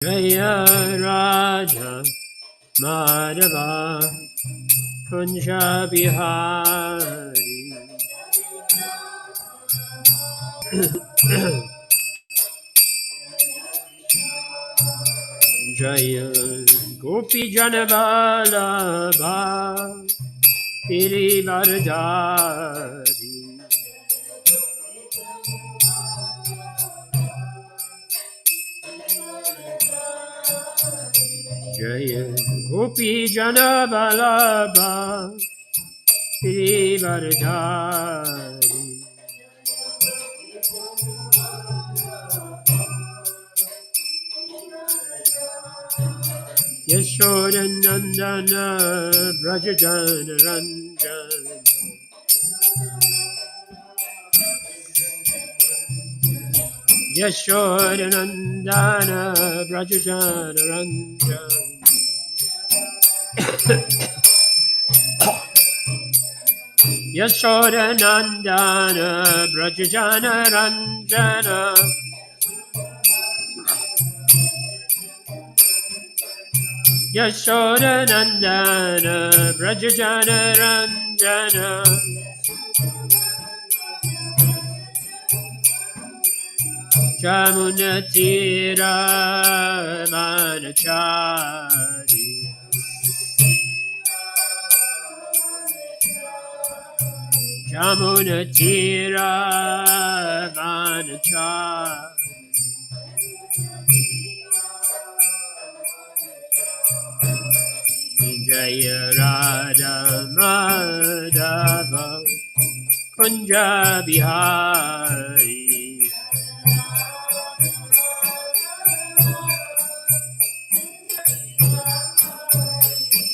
Jaya Raja Madhava Kunja Bihari Jaya Gopi Janavalabha Pirivardhari Jaya Gopi Janavalabha Pirivardhari Yashodanandana Brajajana Ranjana Yashodanandana Brajajana Ranjana Yashodanandana Brajajana Ranjana Yashodanandana Brajajana Ranjana Jamunatira Manachari Jamunatira Manachari Jaya Radha Madhava Kunja Bihari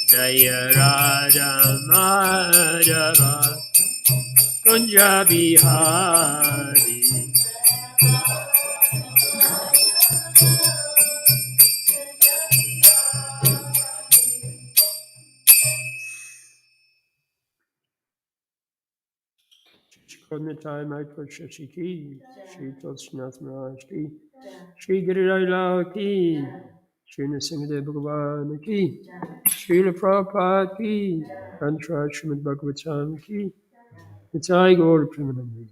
Jaya Radha Madhava Kunja Bihari Chikonnitai Maiko Shashiki Shri Tulsinath Maharaj Ki Shri Giriraj Ki Shri Nrsimhadev Bhagavan Ki Srila Prabhupada Ki Antraj Srimad Bhagavatam Ki Nitai Gaur Premanandi.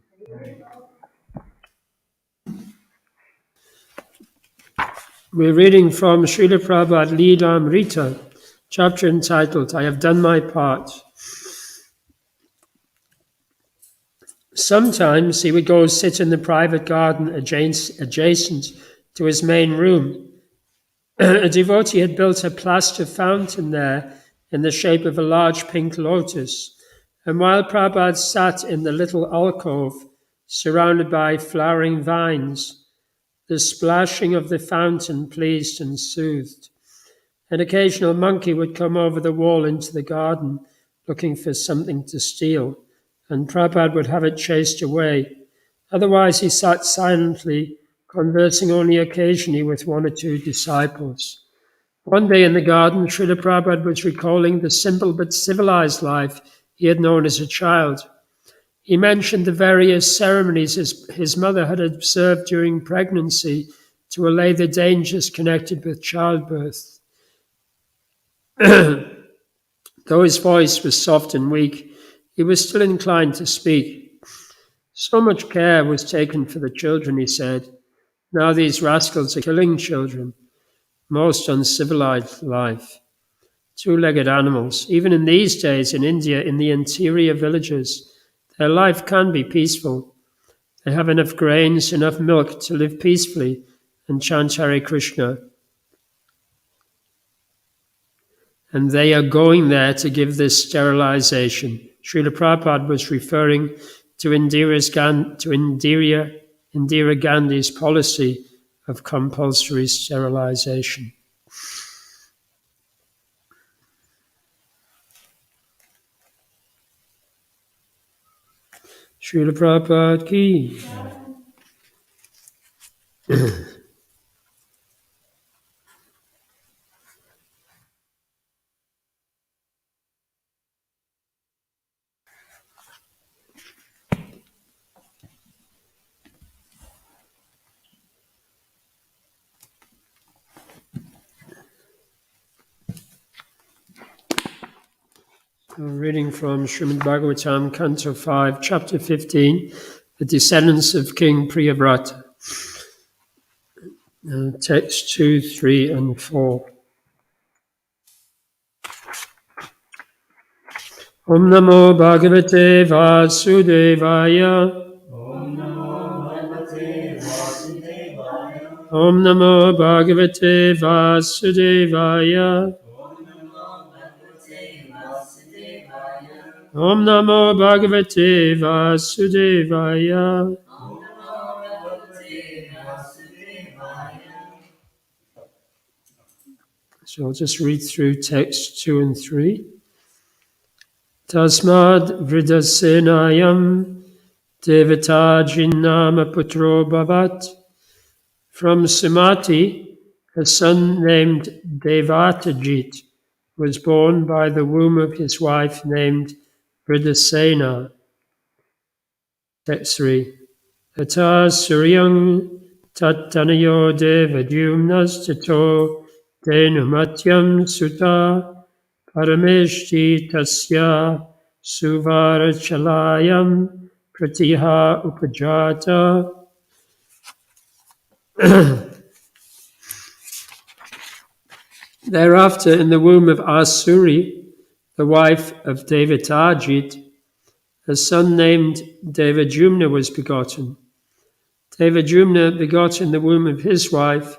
We're reading from Srila Prabhupada Leelamrita, chapter entitled, I have done my part. Sometimes he would go sit in the private garden adjacent to his main room. A devotee had built a plaster fountain there in the shape of a large pink lotus, and while Prabhupada sat in the little alcove surrounded by flowering vines, the splashing of the fountain pleased and soothed. An occasional monkey would come over the wall into the garden looking for something to steal, and Prabhupada would have it chased away. Otherwise, he sat silently, conversing only occasionally with one or two disciples. One day in the garden, Srila Prabhupada was recalling the simple but civilized life he had known as a child. He mentioned the various ceremonies his mother had observed during pregnancy to allay the dangers connected with childbirth. Though his voice was soft and weak, he was still inclined to speak. So much care was taken for the children, he said. Now these rascals are killing children. Most uncivilized life. Two-legged animals. Even in these days in India, in the interior villages, their life can be peaceful. They have enough grains, enough milk to live peacefully and chant Hare Krishna. And they are going there to give this sterilization. Srila Prabhupada was referring to Indira Gandhi's policy of compulsory sterilization. Srila Prabhupada ki. Reading from Srimad Bhagavatam, Canto 5, Chapter 15, The Descendants of King Priyabrata. Text 2, 3 and 4. Om Namo Bhagavate Vasudevaya. Om Namo Bhagavate Vasudevaya. Om Namo Bhagavate Vasudevaya. Om Namo Bhagavate Vasudevaya. Om Namo Bhagavate Vasudevaya. Om Namo Bhagavate Vasudevaya. So I'll just read through text 2 and 3. Tasmad Vridasenayam Devatajinama Putro Bhavat. From Sumati, a son named Devatajit was born by the womb of his wife named Vridasena. Text 3. Tata Suryang Tattanayo Devadyumnas Tato Denumatyam Sutta Parameshti Tasya Suvarachalayam Pratiha Upajata. Thereafter, in the womb of Asuri, the wife of Devatajit, a son named Devajumna was begotten. Devajumna begot in the womb of his wife,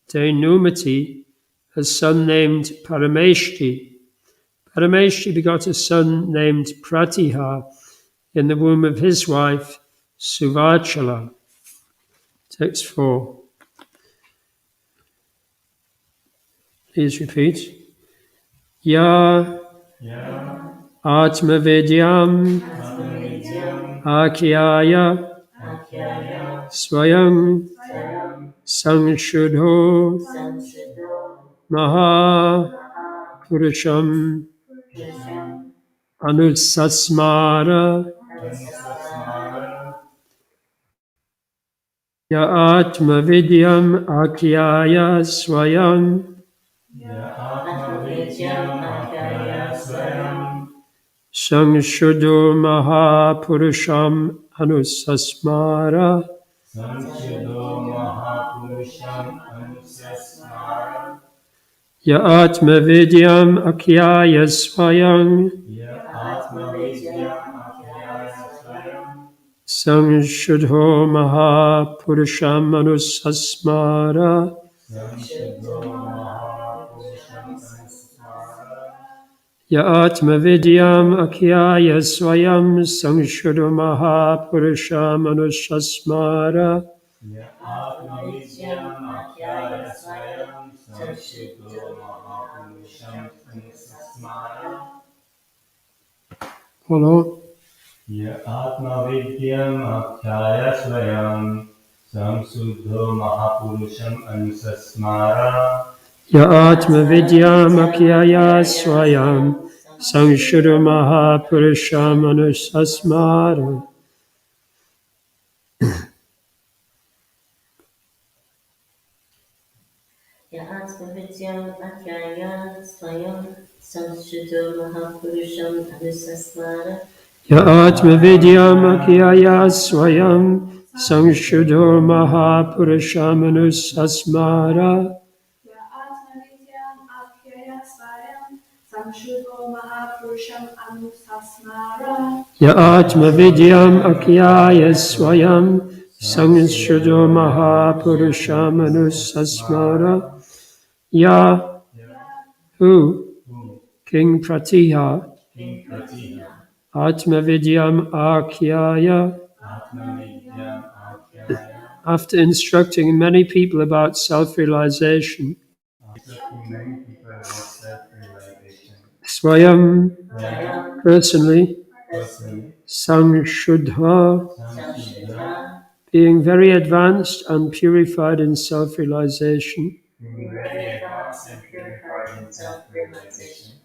Denumati, a son named Parameshti. Parameshti begot a son named Pratiha in the womb of his wife, Suvachala. Text 4. Please repeat. Ya Atmavidyam Akyaya Swayam Sangshuddho Maha Purusham Anusasmara. Ya Atmavidyam Akyaya Swayam Sangshuddho Mahapurusham Anusasmara. Ya Atmavidyam Akyaya Swayam Sangshuddho Mahapurusham Anusasmara. Ya Atmavidyam Akyaya Swayam Sangshuddho Mahapurusham Anusasmara. Follow. Ya Atmavidyam Akhyaya Swayam Samsuddho Mahapurusham Anusasmara. Ya Atmavidyam Akyaya Swayam Sangshuddho Mahapurusham Anusasmara. Ya Atmavidyam Akyaya Swayam Sangshuddho Mahapurusham Anusasmara. Ya Atmavidyam Akyaya Swayam Sangshuddho Mahapurusham Anusasmara. Ya Atmavidyam Akyaya Swayam Sangshuddho Mahapurusham Anusasmara. Ya who? King Pratiha. Atmavidyam Akyaya. After instructing many people about self-realization, Swayam, personally, Sangshuddha, being very advanced and purified in self-realization,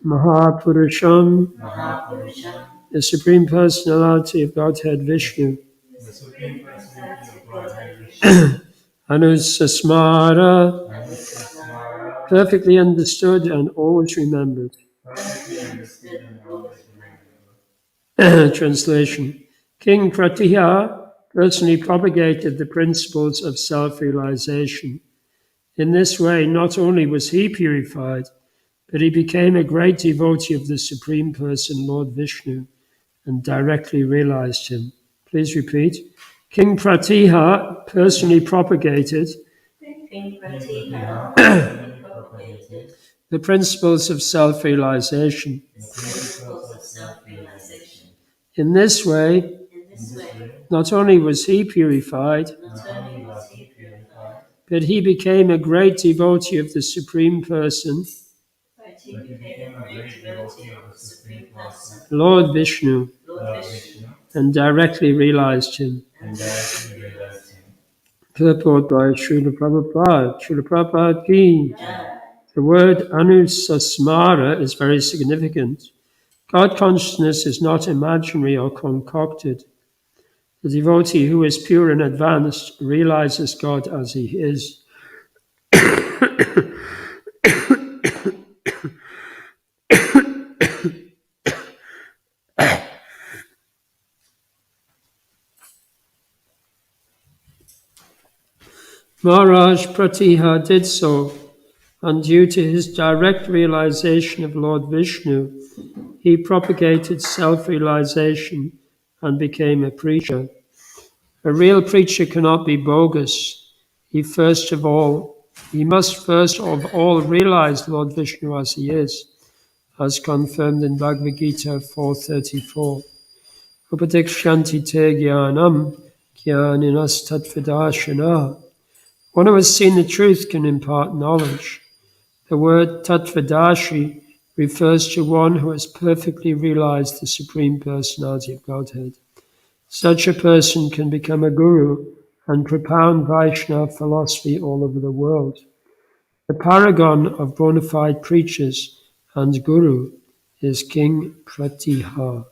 Mahapurusham, the Supreme Personality of Godhead Vishnu, Anusasmara, perfectly understood and always remembered. Translation. King Pratiha personally propagated the principles of self-realization. In this way, not only was he purified, but he became a great devotee of the Supreme Person, Lord Vishnu, and directly realized him. Please repeat. King Pratiha personally propagated King Pratiha personally propagated the principles of self-realization. the principles of self-realization. In this way, In this way, not only was he purified, not only was he purified, but he became a great devotee of the Supreme Person, but he became a great devotee of the Supreme Person, Lord Vishnu, Lord Vishnu, and directly realized him. and directly realized him. Purport by Srila Prabhupada. Srila Prabhupada ki. Jai. The word anusasmara is very significant. God consciousness is not imaginary or concocted. The devotee who is pure and advanced realizes God as he is. Maharaj Pratiha did so, and due to his direct realization of Lord Vishnu, he propagated self-realization and became a preacher. A real preacher cannot be bogus. He must first of all realize Lord Vishnu as he is, as confirmed in Bhagavad Gita 4:34. Upadikshanti te jnanam jnaninas tattvedashana. One who has seen the truth can impart knowledge. The word tattvadashi refers to one who has perfectly realized the Supreme Personality of Godhead. Such a person can become a guru and propound Vaishnava philosophy all over the world. The paragon of bona fide preachers and guru is King Pratiha.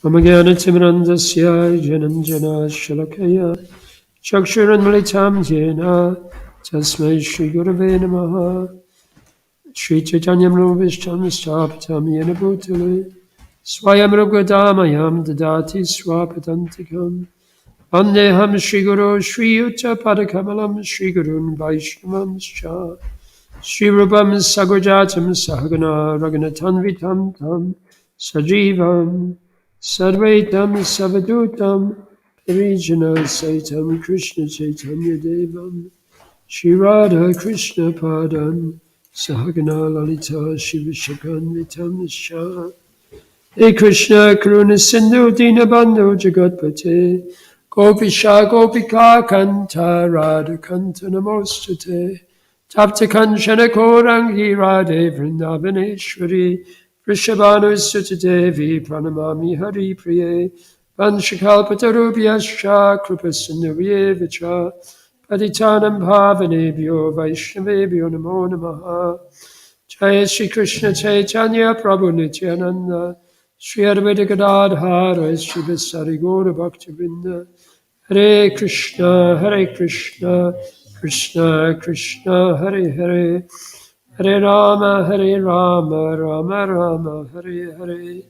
Mama Jnana-timirandasya Jananjana Shalakaya Chakshuranmalitam Jena Tasmai Shri Gurave Namaha Shri Chaitanya Vishtam Stapatam Yena Bhutale Swayam Rugadamayam Dadati Swapatantikam Vandeham Shri Guru Shri Yuta Padakamalam Shri Gurun Vaishnavam Scha Shri Rupam Sagrajatam Sahagana Raghunatanvitam Tam Sajivam Sarvaitam Savadutam Parijana Saitam Krishna Chaitanya Devam Shri Radha Krishna Padam Sahagana Lalita Shivashakanvitam Shah Hey Krishna Karuna Sindhu Dinabandhu Jagatpate Gopisha Gopika Kanta Radha Kanta Namostate Tapta Kanchana Korangi Radhe Vrindavaneshwari Vrishabhanu Sutadevi Pranamami Hari Priye Vanchakalpatarubhyascha Kripasindhuye Vicha Patitanam Bhavanebhyo Vaishnavebhyo Namo Namaha Jaya Shri Krishna Chaitanya Prabhu Nityananda Shri Advaita Gadadhara Shri Vasari Gaura Bhaktivinoda Hare Krishna Krishna Krishna Hare Hare Hare Rama Rama Rama Hare Hare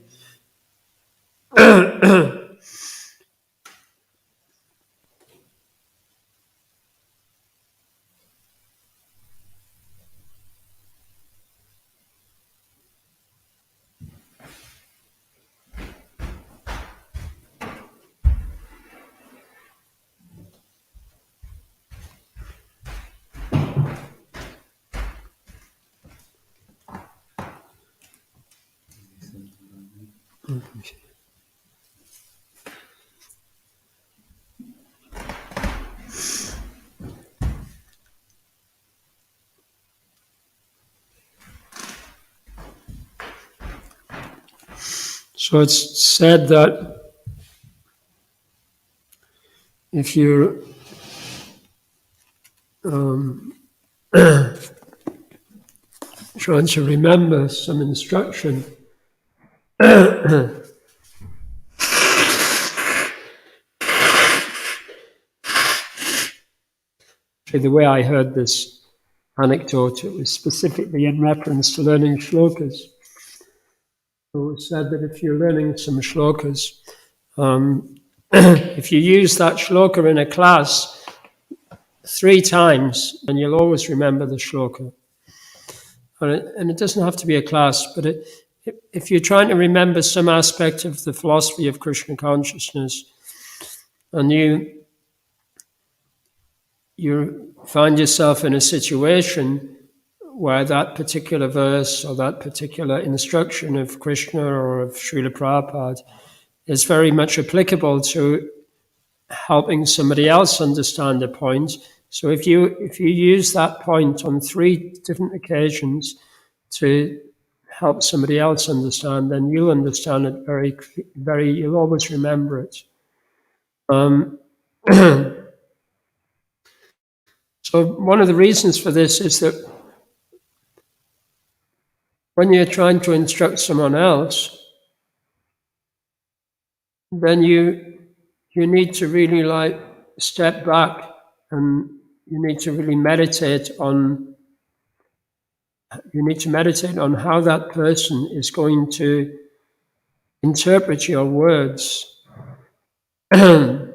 So it's said that if you're trying to remember some instruction, actually, the way I heard this anecdote, it was specifically in reference to learning shlokas. It was said that if you're learning some shlokas, if you use that shloka in a class 3 times, then you'll always remember the shloka. And it doesn't have to be a class, but if you're trying to remember some aspect of the philosophy of Krishna consciousness, and you find yourself in a situation where that particular verse or that particular instruction of Krishna or of Srila Prabhupada is very much applicable to helping somebody else understand a point. So if you use that point on 3 different occasions to help somebody else understand, then you'll understand it you'll always remember it. So one of the reasons for this is that when you're trying to instruct someone else, then you need to really step back, and you need to really meditate on how that person is going to interpret your words. And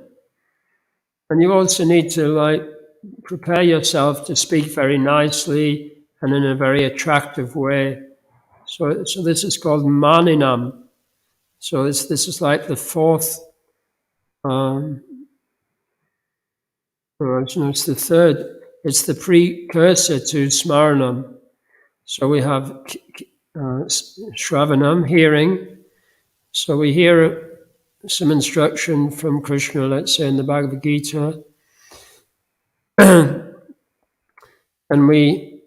you also need to prepare yourself to speak very nicely and in a very attractive way. So this is called maninam. So this is like the 4th, it's the 3rd. It's the precursor to smaranam. So we have shravanam, hearing. So we hear some instruction from Krishna, let's say in the Bhagavad Gita, and we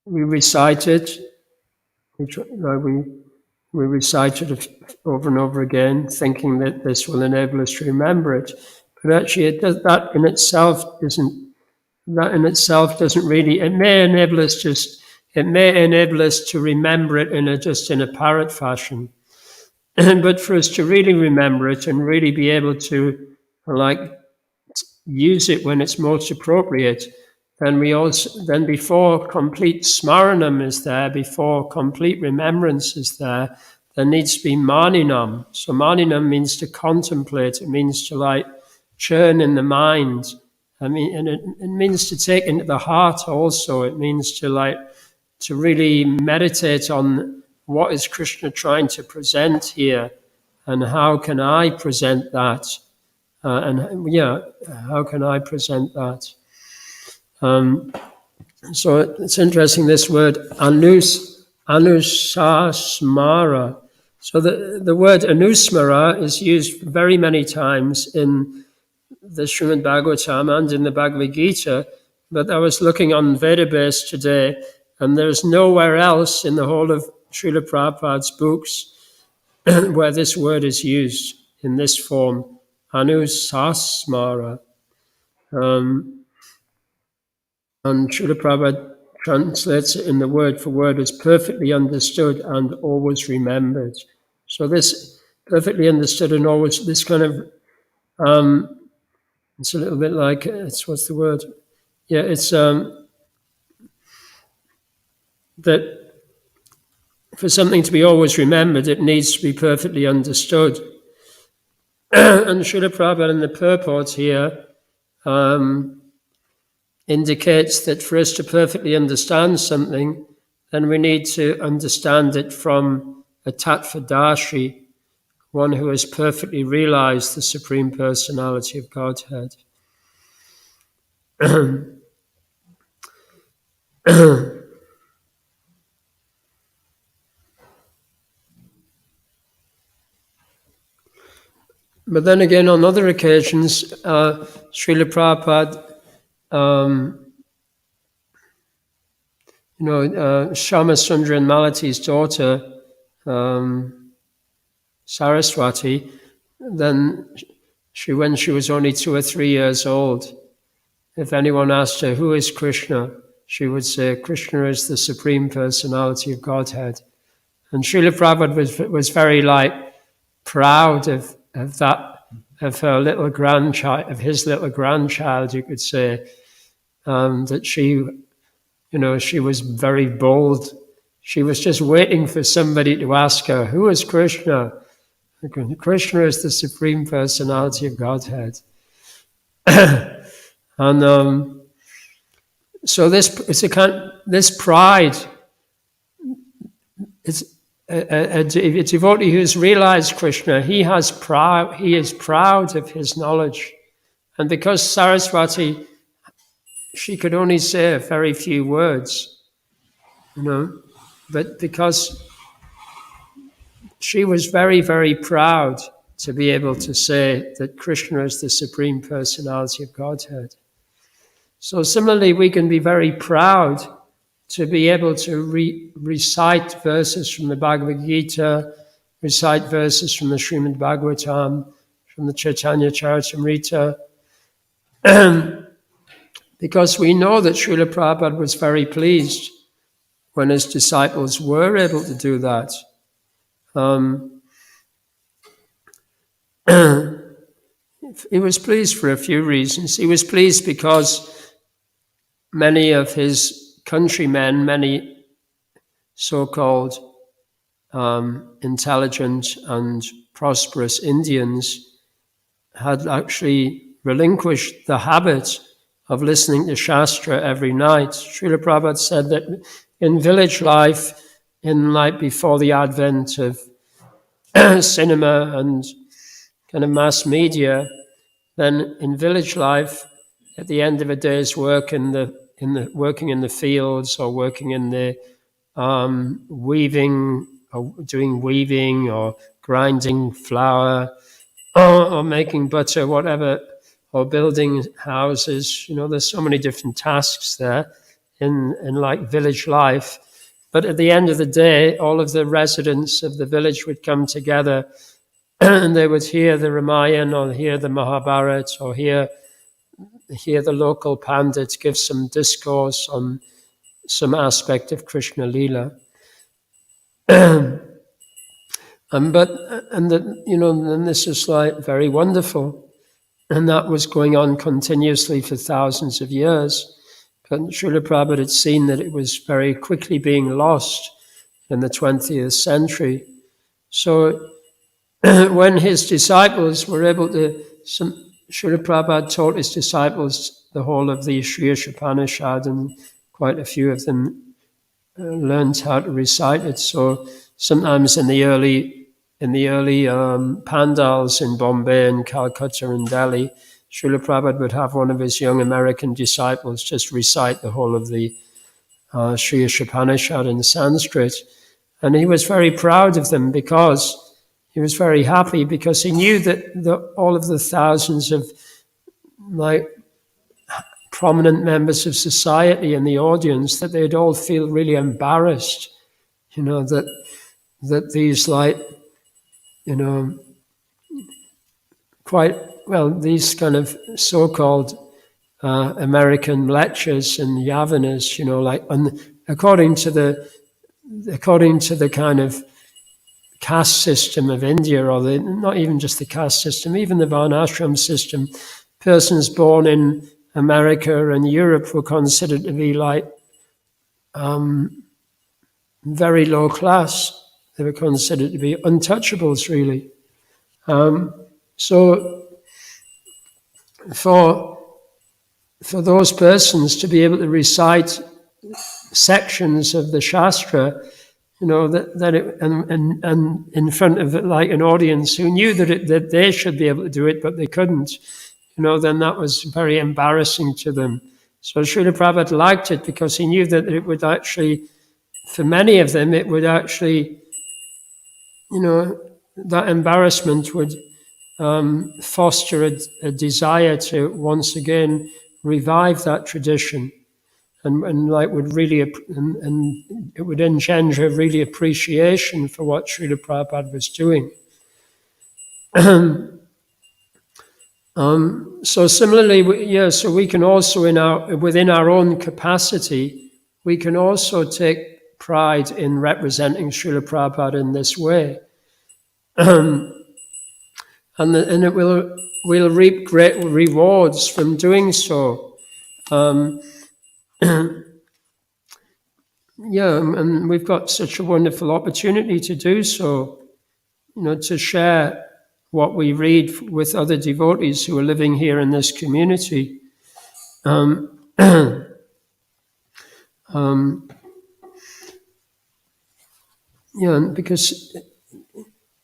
recite it. We recite it over and over again, thinking that this will enable us to remember it. But actually, that in itself doesn't really. It may enable us to remember it in a parrot fashion. But for us to really remember it and really be able to use it when it's most appropriate, then before complete smaranam is there, before complete remembrance is there needs to be maninam. So maninam means to contemplate. It means to churn in the mind. And it means to take into the heart also. It means to really meditate on what is Krishna trying to present here, and how can I present that? How can I present that? So it's interesting, this word anusasmara. So the word anusmara is used very many times in the Srimad Bhagavatam and in the Bhagavad Gita, but I was looking on Vedabase today, and there's nowhere else in the whole of Srila Prabhupada's books where this word is used in this form, anusasmara. And Srila Prabhupada translates it in the word for word as perfectly understood and always remembered. So this perfectly understood and always, this kind of, it's a little bit like, what's the word? Yeah, it's that for something to be always remembered, it needs to be perfectly understood. And Srila Prabhupada in the purport here indicates that for us to perfectly understand something, then we need to understand it from a Tattvadashi, one who has perfectly realized the Supreme Personality of Godhead. But then again, on other occasions, Srila Prabhupada, Shama Sundar and Malati's daughter, Saraswati, then when she was only 2 or 3 years old, if anyone asked her, who is Krishna? She would say, Krishna is the Supreme Personality of Godhead. And Srila Prabhupada was very proud of that of her little grandchild, of his little grandchild, you could say, that she was very bold. She was just waiting for somebody to ask her, who is Krishna? Krishna is the Supreme Personality of Godhead. And so this pride, it's a devotee who has realized Krishna, he is proud of his knowledge. And because Saraswati, she could only say a very few words, but because she was very, very proud to be able to say that Krishna is the Supreme Personality of Godhead. So similarly, we can be very proud to be able to recite verses from the Bhagavad Gita, recite verses from the Srimad Bhagavatam, from the Chaitanya Charitamrita, because we know that Srila Prabhupada was very pleased when his disciples were able to do that. He was pleased for a few reasons. He was pleased because many of his countrymen, many so-called intelligent and prosperous Indians, had actually relinquished the habit of listening to Shastra every night. Srila Prabhupada said that in village life, before the advent of cinema and kind of mass media, then in village life, at the end of a day's work working in the fields or working in the weaving or doing weaving or grinding flour or making butter, whatever, or building houses, there's so many different tasks there in like village life. But at the end of the day, all of the residents of the village would come together and they would hear the Ramayana or hear the Mahabharata or hear the local pandit give some discourse on some aspect of Krishna Lila. And this is like very wonderful. And that was going on continuously for thousands of years. But Srila Prabhupada had seen that it was very quickly being lost in the 20th century. So when his disciples were able to, Srila Prabhupada taught his disciples the whole of the Sri Upanishad, and quite a few of them learned how to recite it. So sometimes in the early pandals in Bombay and Calcutta and Delhi, Srila Prabhupada would have one of his young American disciples just recite the whole of the Sri Upanishad in Sanskrit. And he was very proud of them because he was very happy, because he knew that all of the thousands of prominent members of society in the audience, that they'd all feel really embarrassed, that these these kind of so-called American lectures and yavanas, according to the kind of caste system of India, or not even just the caste system, even the Varnashram system, persons born in America and Europe were considered to be very low class. They were considered to be untouchables, really. So for those persons to be able to recite sections of the Shastra, and in front of an audience who knew that they should be able to do it, but they couldn't, then that was very embarrassing to them. So Srila Prabhupada liked it because he knew that it would actually, for many of them, it would actually, that embarrassment would foster a desire to once again revive that tradition, and would really, and it would engender really appreciation for what Srila Prabhupada was doing. So similarly, so we can also within our own capacity, we can also take pride in representing Srila Prabhupada in this way. and we'll reap great rewards from doing so. Yeah, and we've got such a wonderful opportunity to do so, to share what we read with other devotees who are living here in this community. Because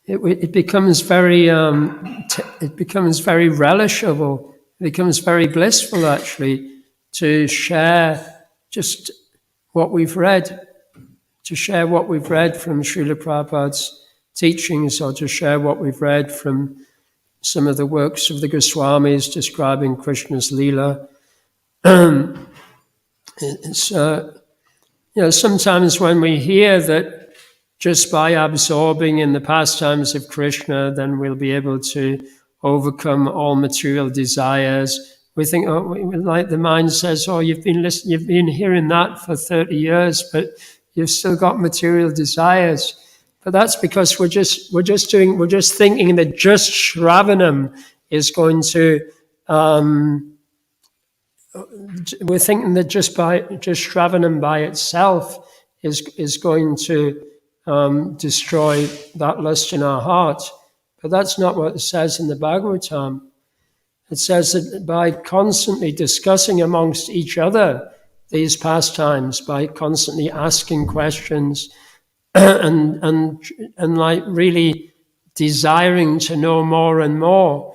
it becomes very relishable. It becomes very blissful, actually, to share just what we've read, from Srila Prabhupada's teachings, or to share what we've read from some of the works of the Goswamis describing Krishna's Leela. Sometimes when we hear that just by absorbing in the pastimes of Krishna, then we'll be able to overcome all material desires. We think, like the mind says, you've been hearing that for 30 years, but you've still got material desires. But that's because we're just thinking that just Shravanam is going to. We're thinking that just Shravanam by itself is going to destroy that lust in our heart. But that's not what it says in the Bhagavatam. It says that by constantly discussing amongst each other these pastimes, by constantly asking questions and like really desiring to know more and more,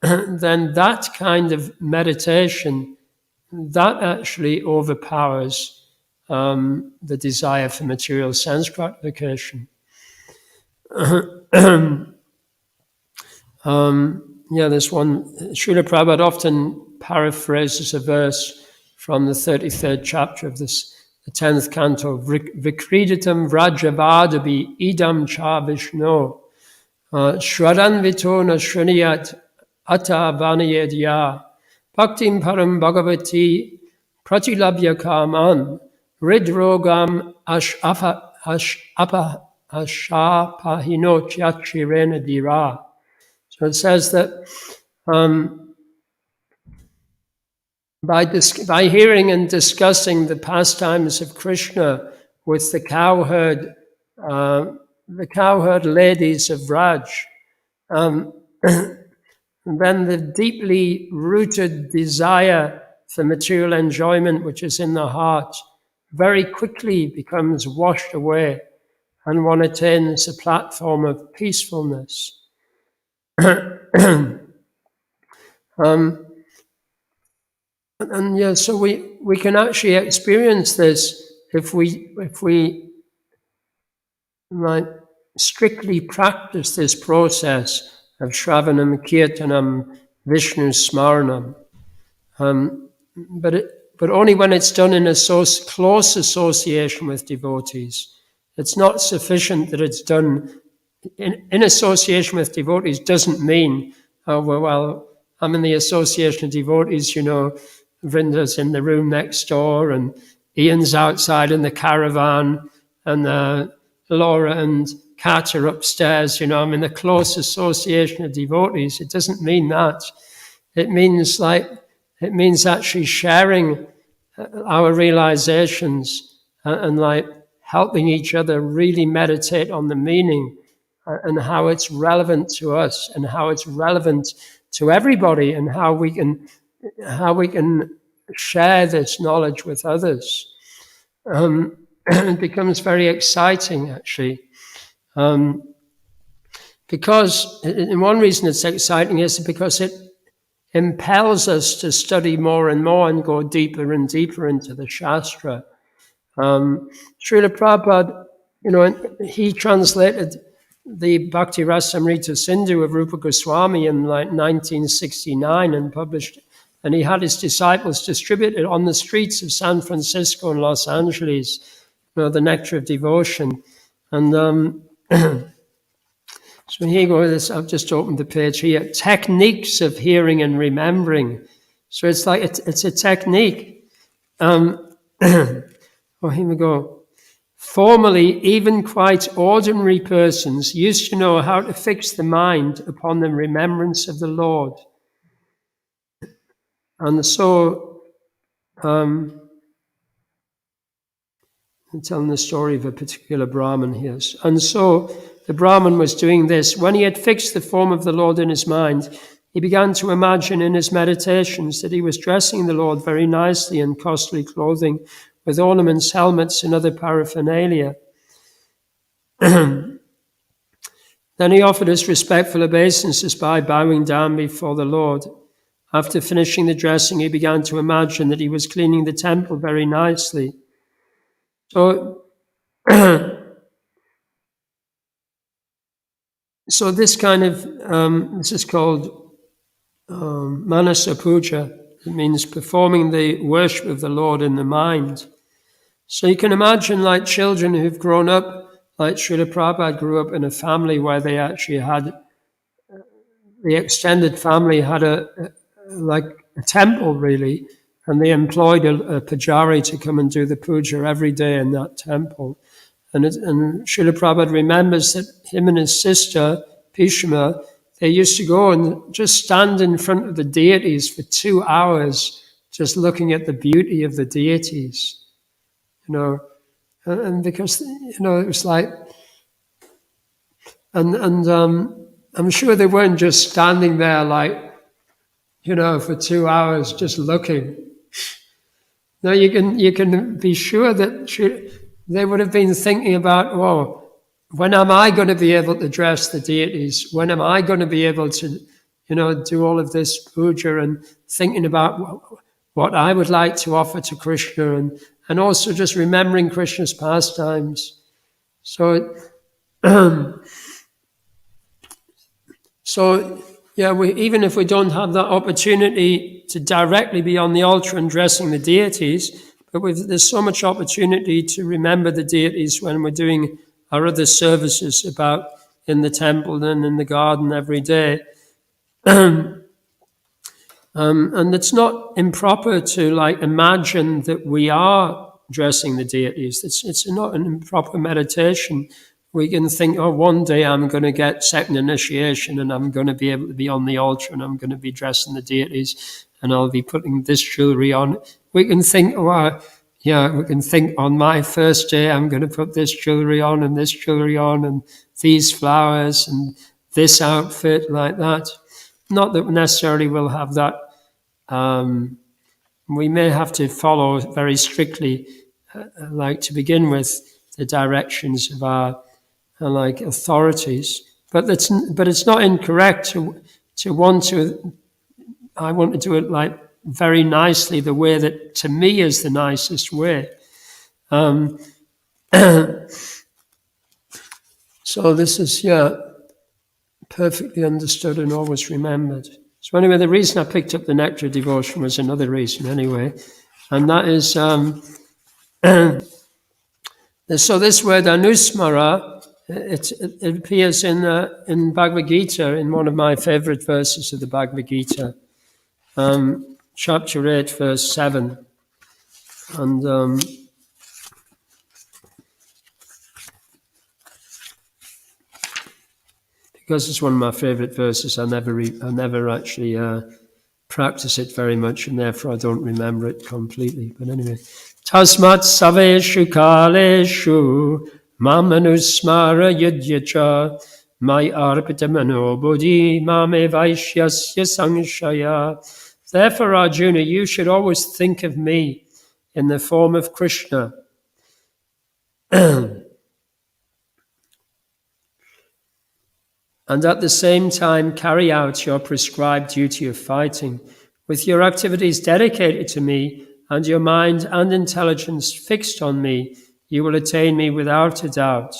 then that kind of meditation, that actually overpowers the desire for material sense gratification. There's one, Srila Prabhupada often paraphrases a verse from the 33rd chapter of the 10th canto, Vikriditam Vrajavadabi idam cha Vishno, Shradanvito na Shraniyat Ata Vanayedya, Bhaktim Param Bhagavati Pratilabhya Kaman, Ridrogam Ashapahino Chachirena Dira. So it says that by hearing and discussing the pastimes of Krishna with the cowherd ladies of Raj, then the deeply rooted desire for material enjoyment which is in the heart very quickly becomes washed away, and one attains a platform of peacefulness. So we can actually experience this if we like strictly practice this process of Shravanam, Kirtanam, Vishnu Smaranam. But only when it's done in close association with devotees. It's not sufficient that it's done in association with devotees. Doesn't mean, well, I'm in the association of devotees, Vrinda's in the room next door, and Ian's outside in the caravan, and Laura and Kat are upstairs, I'm in the close association of devotees. It doesn't mean that. It means actually sharing our realizations and like helping each other really meditate on the meaning and how it's relevant to us and how it's relevant to everybody, and how we can share this knowledge with others. It becomes very exciting, actually. Because, and one reason it's exciting is because it impels us to study more and more and go deeper and deeper into the Shastra. Srila Prabhupada, he translated the Bhakti Rasamrita Sindhu of Rupa Goswami in like 1969 and published, and he had his disciples distribute it on the streets of San Francisco and Los Angeles, the nectar of devotion. And so here you go, I've just opened the page here, techniques of hearing and remembering. So it's like, it's a technique. Here we go. Formerly, even quite ordinary persons used to know how to fix the mind upon the remembrance of the Lord. And so, I'm telling the story of a particular Brahmin here. And so, the Brahmin was doing this. When he had fixed the form of the Lord in his mind, he began to imagine in his meditations that he was dressing the Lord very nicely in costly clothing, with ornaments, helmets, and other paraphernalia. Then he offered his respectful obeisances by bowing down before the Lord. After finishing the dressing, he began to imagine that he was cleaning the temple very nicely. So, so this kind of, this is called Manasa Puja. It means performing the worship of the Lord in the mind. So you can imagine like children who've grown up, like Srila Prabhupada grew up in a family where they actually had, the extended family had a temple really, and they employed a pujari to come and do the puja every day in that temple. And Srila Prabhupada remembers that him and his sister, Bhishma, they used to go and just stand in front of the deities for 2 hours, just looking at the beauty of the deities, and because, it was like, and I'm sure they weren't just standing there like, for 2 hours just looking. No, you can be sure that they would have been thinking about, when am I going to be able to dress the deities? When am I going to be able to, do all of this puja, and thinking about what I would like to offer to Krishna, and also just remembering Krishna's pastimes. So, even if we don't have that opportunity to directly be on the altar and dressing the deities, but there's so much opportunity to remember the deities when we're doing our other services about in the temple and in the garden every day. And it's not improper to imagine that we are dressing the deities. It's not an improper meditation. We can think, one day I'm going to get second initiation and I'm going to be able to be on the altar and I'm going to be dressing the deities and I'll be putting this jewelry on. We can think, we can think on my first day I'm going to put this jewelry on and this jewelry on and these flowers and this outfit like that. Not that necessarily we'll have that. We may have to follow very strictly, to begin with, the directions of our authorities, but it's not incorrect to want to. I want to do it very nicely, the way that to me is the nicest way. So this is perfectly understood and always remembered. So anyway, the reason I picked up the nectar devotion was another reason anyway, and that is so this word anusmara. It appears in Bhagavad Gita, in one of my favorite verses of the Bhagavad Gita, chapter 8, verse 7. And because it's one of my favorite verses, I never actually practice it very much, and therefore I don't remember it completely. But anyway, Tasmat saveshu kaleshu Mamanusmara yudyacha mai arpita manobodhi mame vaishyasya sangshaya. Therefore, Arjuna, you should always think of me in the form of Krishna. And at the same time carry out your prescribed duty of fighting. With your activities dedicated to me and your mind and intelligence fixed on me, you will attain me without a doubt.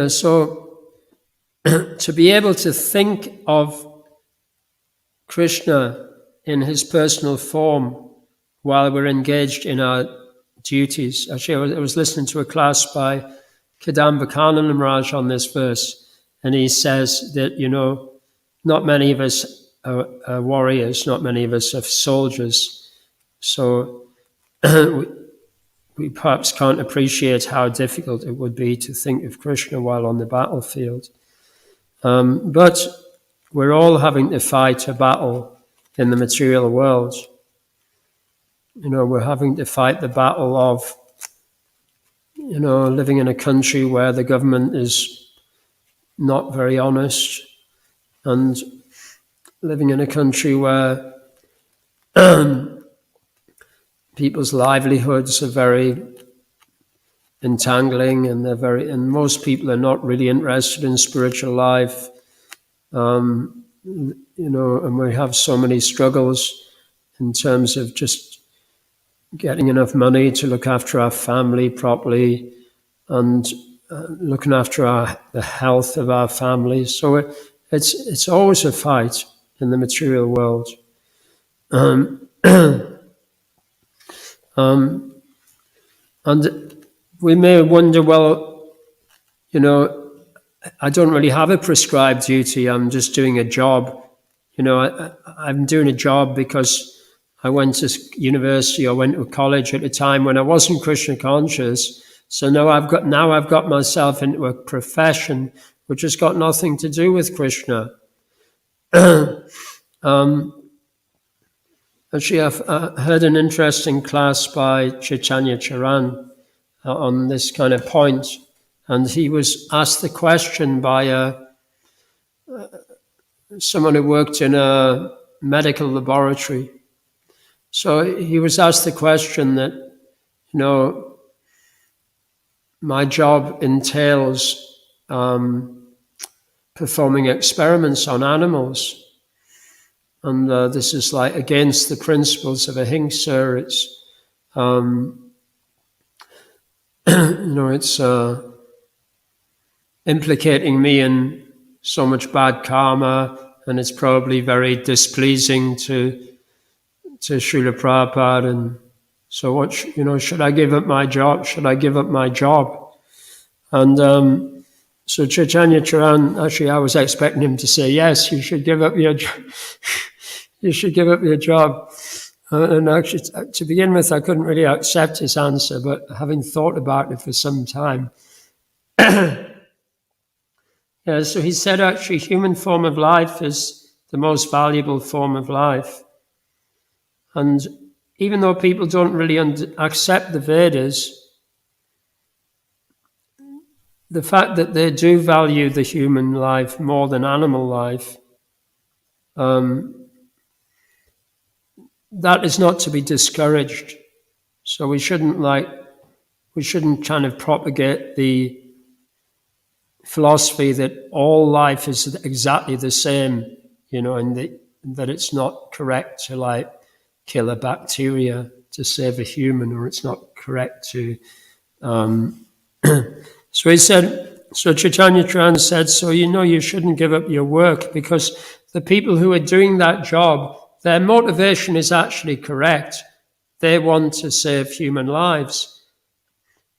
So to be able to think of Krishna in his personal form while we're engaged in our duties. Actually, I was listening to a class by Kadamba Kanana Maharaj on this verse, and he says that, not many of us are warriors. Not many of us are soldiers. So we perhaps can't appreciate how difficult it would be to think of Krishna while on the battlefield. But we're all having to fight a battle in the material world. We're having to fight the battle of, living in a country where the government is not very honest, and living in a country where people's livelihoods are very entangling, and most people are not really interested in spiritual life. And we have so many struggles in terms of just getting enough money to look after our family properly, and looking after the health of our families. So it's always a fight in the material world. And we may wonder, well, I don't really have a prescribed duty. I'm just doing a job. I'm doing a job because I went to university or went to college at a time when I wasn't Krishna conscious. So now I've got myself into a profession which has got nothing to do with Krishna. Actually, I've heard an interesting class by Chaitanya Charan on this kind of point, and he was asked the question by someone who worked in a medical laboratory. So he was asked the question that, my job entails performing experiments on animals. And this is like against the principles of ahimsa. It's, it's implicating me in so much bad karma, and it's probably very displeasing to Srila Prabhupada. And so what, should I give up my job? Should I give up my job? And so Chaitanya Charan, actually I was expecting him to say, yes, you should give up your job. You should give up your job. And actually, to begin with, I couldn't really accept his answer, but having thought about it for some time. So he said, actually, human form of life is the most valuable form of life. And even though people don't really accept the Vedas, the fact that they do value the human life more than animal life, that is not to be discouraged. So we shouldn't kind of propagate the philosophy that all life is exactly the same, and that it's not correct to kill a bacteria to save a human, or it's not correct to. So he said. So Chaitanya Charan said, so you shouldn't give up your work, because the people who are doing that job, their motivation is actually correct. They want to save human lives.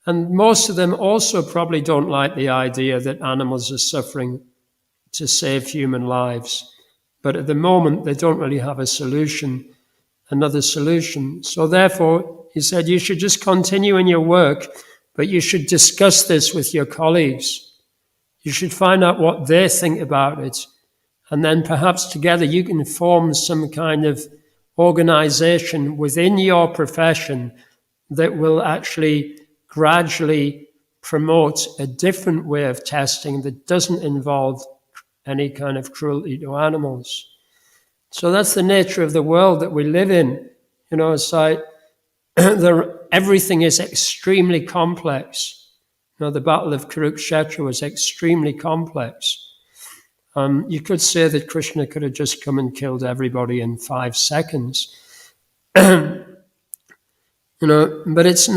And most of them also probably don't like the idea that animals are suffering to save human lives. But at the moment, they don't really have another solution. So therefore, he said, you should just continue in your work, but you should discuss this with your colleagues. You should find out what they think about it. And then perhaps together you can form some kind of organization within your profession that will actually gradually promote a different way of testing that doesn't involve any kind of cruelty to animals. So that's the nature of the world that we live in. It's like everything is extremely complex. The Battle of Kurukshetra was extremely complex. You could say that Krishna could have just come and killed everybody in 5 seconds. But it's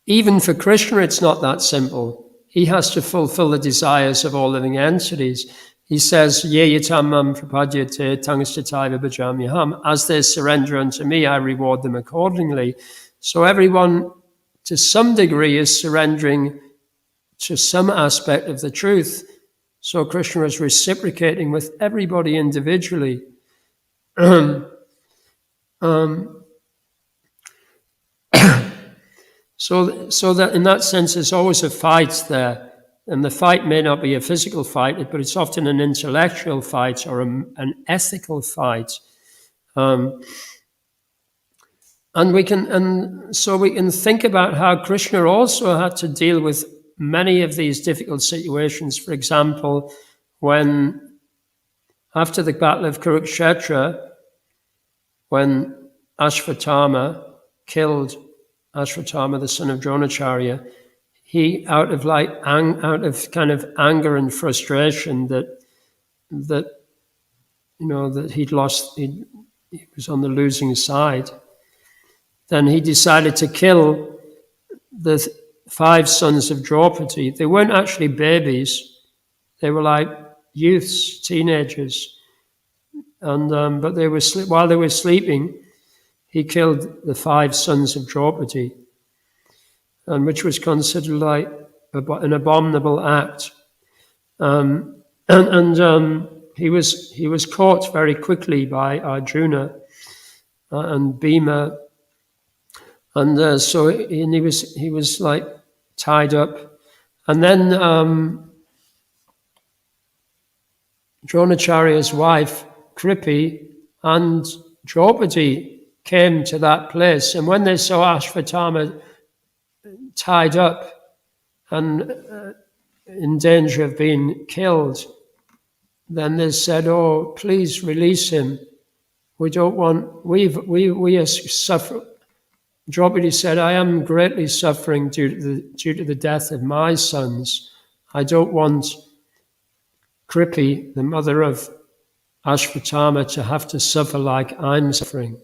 even for Krishna, it's not that simple. He has to fulfill the desires of all living entities. He says, Ye yatam mam prapadyate tangstataiva bhajamyaham. As they surrender unto me, I reward them accordingly. So everyone, to some degree, is surrendering to some aspect of the truth. So Krishna is reciprocating with everybody individually. um, so that in that sense, there's always a fight there. And the fight may not be a physical fight, but it's often an intellectual fight or an ethical fight. And so we can think about how Krishna also had to deal with many of these difficult situations. For example, when after the Battle of Kurukshetra, when Ashvatthama killed Ashvatthama, the son of Dronacharya, he out of kind of anger and frustration that he'd lost, he was on the losing side. Then he decided to kill the 5 sons of Draupadi. They weren't actually babies; they were like youths, teenagers. And but they were while they were sleeping, he killed the 5 sons of Draupadi, and which was considered like an abominable act. He was caught very quickly by Arjuna and Bhima, and he was like tied up, and then Dronacharya's wife Kripi and Draupadi came to that place, and when they saw Ashvatthama tied up and in danger of being killed, then they said, "Oh, please release him. We don't want. We are suffering." Draupadi said, "I am greatly suffering due to the death of my sons. I don't want Kripi, the mother of Ashvatthama, to have to suffer like I'm suffering."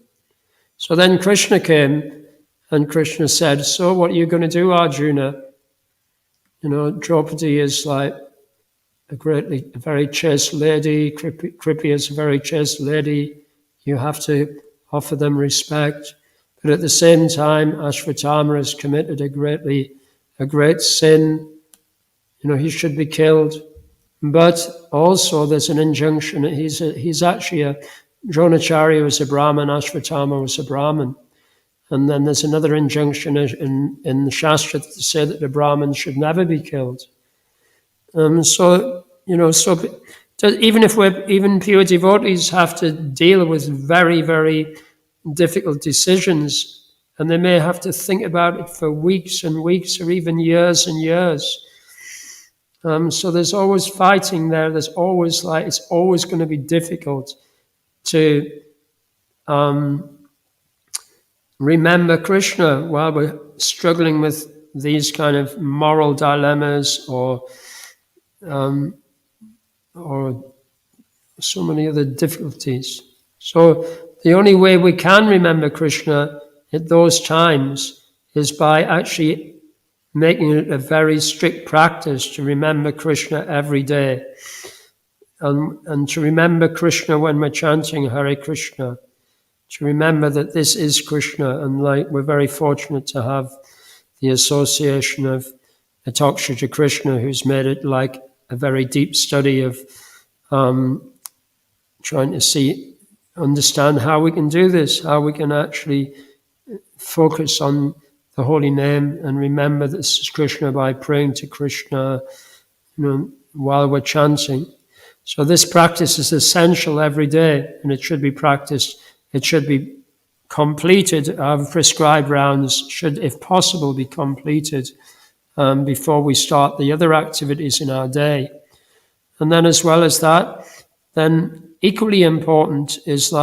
So then Krishna came, and Krishna said, "So what are you going to do, Arjuna? Draupadi is like a very chaste lady. Kripi is a very chaste lady. You have to offer them respect. But at the same time, Ashvatthama has committed a great sin. He should be killed. But also there's an injunction. He's actually Dronacharya was a Brahmin, Ashvatthama was a Brahmin. And then there's another injunction in the Shastra to say that the Brahmin should never be killed. So even pure devotees have to deal with very, very difficult decisions, and they may have to think about it for weeks and weeks or even years and years. So there's always fighting there. There's always it's always going to be difficult to remember Krishna while we're struggling with these kind of moral dilemmas or so many other difficulties. So the only way we can remember Krishna at those times is by actually making it a very strict practice to remember Krishna every day. And to remember Krishna when we're chanting Hare Krishna. To remember that this is Krishna, and we're very fortunate to have the association of Atokshaja Krishna, who's made it like a very deep study of trying to understand how we can do this, how we can actually focus on the holy name and remember this is Krishna by praying to Krishna, while we're chanting. So this practice is essential every day, and it should be practiced. It should be completed. Our prescribed rounds should, if possible, be completed before we start the other activities in our day. And then as well as that, then equally important is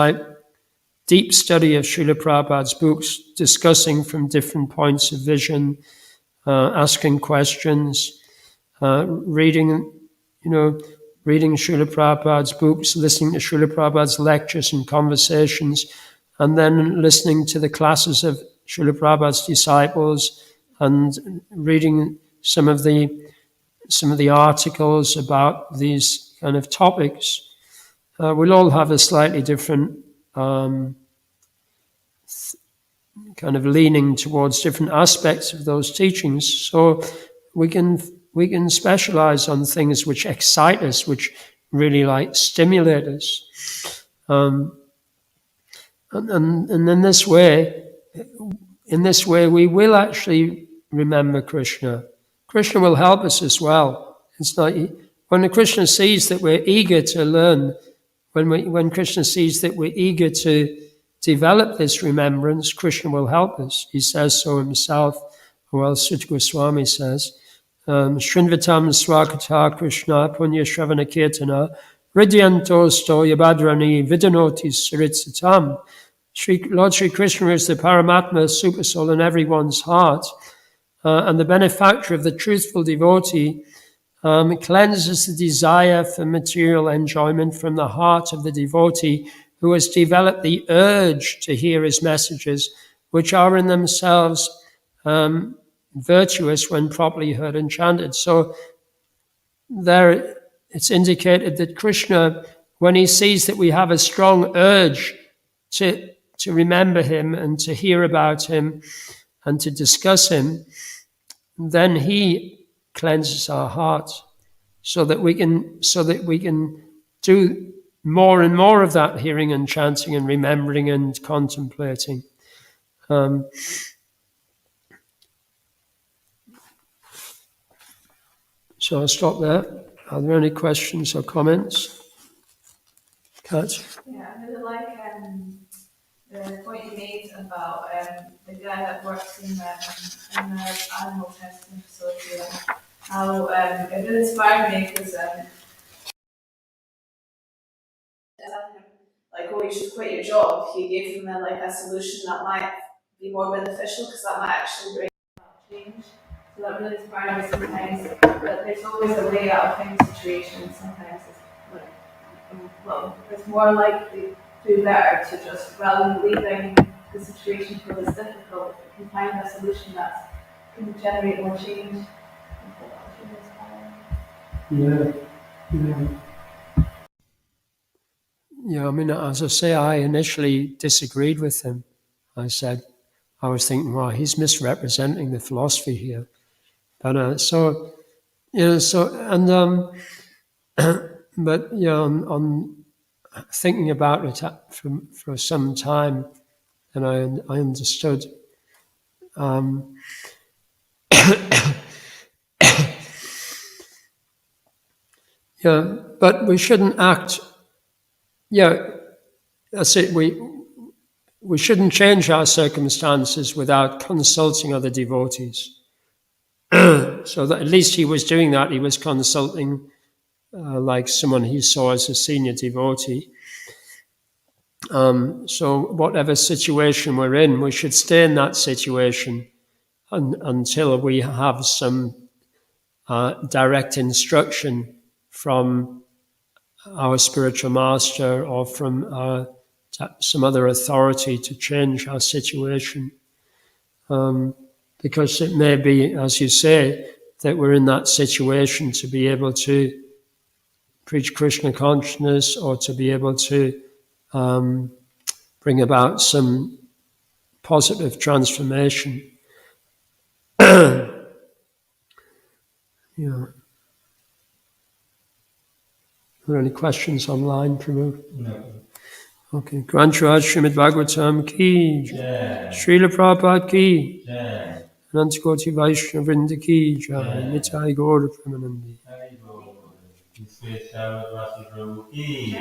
deep study of Srila Prabhupada's books, discussing from different points of vision, asking questions, reading Srila Prabhupada's books, listening to Srila Prabhupada's lectures and conversations, and then listening to the classes of Srila Prabhupada's disciples and reading some of the articles about these kind of topics. We'll all have a slightly different kind of leaning towards different aspects of those teachings. So we can specialize on things which excite us, which really stimulate us. And in this way, we will actually remember Krishna. Krishna will help us as well. It's not when Krishna sees that we're eager to learn, when Krishna sees that we're eager to develop this remembrance, Krishna will help us. He says so himself. Well, Sutta Goswami says, Shrinvatam Swakata Krishna Punya Shravana Kirtana Ridyanto Sto Yabhadrani Vidanoti Saritsatam. Lord Sri Krishna is the Paramatma Super Soul in everyone's heart, and the benefactor of the truthful devotee cleanses the desire for material enjoyment from the heart of the devotee who has developed the urge to hear his messages, which are in themselves virtuous when properly heard and chanted. So there it's indicated that Krishna, when he sees that we have a strong urge to remember him and to hear about him and to discuss him, then he cleanses our hearts so that we can do more and more of that hearing and chanting and remembering and contemplating. So I'll stop there. Are there any questions or comments? Kat? Yeah, I really like the point you made about the guy that works in the animal testing facility, and how it really inspired me because like, oh, you should quit your job. He gave him like a solution that might be more beneficial because that might actually bring about change. So that really inspired me sometimes. But there's always a way out of any situation. Sometimes it's like, well, it's more likely to be better to just, rather than leaving the situation feel as difficult, you can find a solution that can generate more change. Yeah, I mean, as I say, I initially disagreed with him. I was thinking, well, he's misrepresenting the philosophy here. But but on thinking about it for some time, and I understood. Yeah, but we shouldn't act. Yeah, that's it. We shouldn't change our circumstances without consulting other devotees. So that at least he was doing that. He was consulting like someone he saw as a senior devotee. So whatever situation we're in, we should stay in that situation until we have some direct instruction from our spiritual master or from some other authority to change our situation. Because it may be, as you say, that we're in that situation to be able to preach Krishna consciousness or to be able to bring about some positive transformation. Yeah. Are there any questions online, Prabhu? No. Okay. Grantraj Srimad Bhagavatam ki, Srila Prabhupada ki, Anantakoti Vaishnava Vrinda ki, Nitai Gaura Premanandi. Special Vasi Prabhu ki.